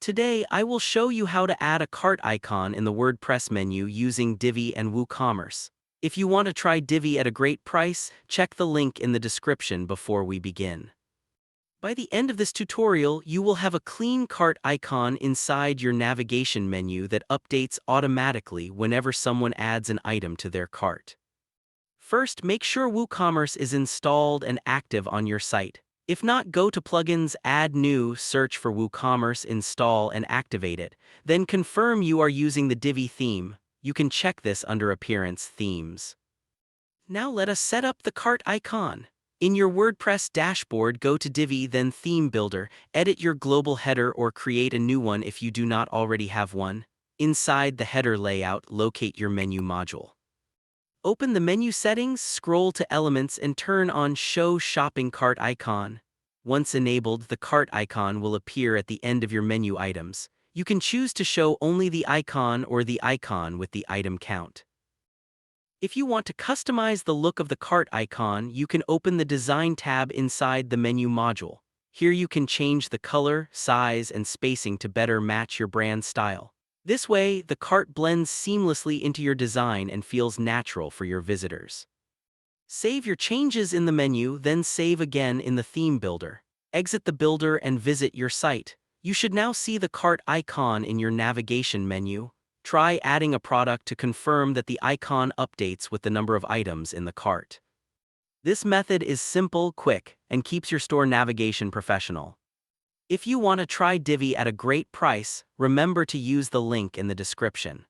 Today, I will show you how to add a cart icon in the WordPress menu using Divi and WooCommerce. If you want to try Divi at a great price, check the link in the description before we begin. By the end of this tutorial, you will have a clean cart icon inside your navigation menu that updates automatically whenever someone adds an item to their cart. First, make sure WooCommerce is installed and active on your site. If not, go to Plugins, Add New, search for WooCommerce, install and activate it. Then confirm you are using the Divi theme. You can check this under Appearance Themes. Now let us set up the cart icon. In your WordPress dashboard, go to Divi, then Theme Builder, edit your global header or create a new one if you do not already have one. Inside the header layout, locate your menu module. Open the menu settings, scroll to Elements and turn on Show Shopping Cart Icon. Once enabled, the cart icon will appear at the end of your menu items. You can choose to show only the icon or the icon with the item count. If you want to customize the look of the cart icon, you can open the Design tab inside the menu module. Here you can change the color, size, and spacing to better match your brand style. This way, the cart blends seamlessly into your design and feels natural for your visitors. Save your changes in the menu, then save again in the theme builder. Exit the builder and visit your site. You should now see the cart icon in your navigation menu. Try adding a product to confirm that the icon updates with the number of items in the cart. This method is simple, quick, and keeps your store navigation professional. If you want to try Divi at a great price, remember to use the link in the description.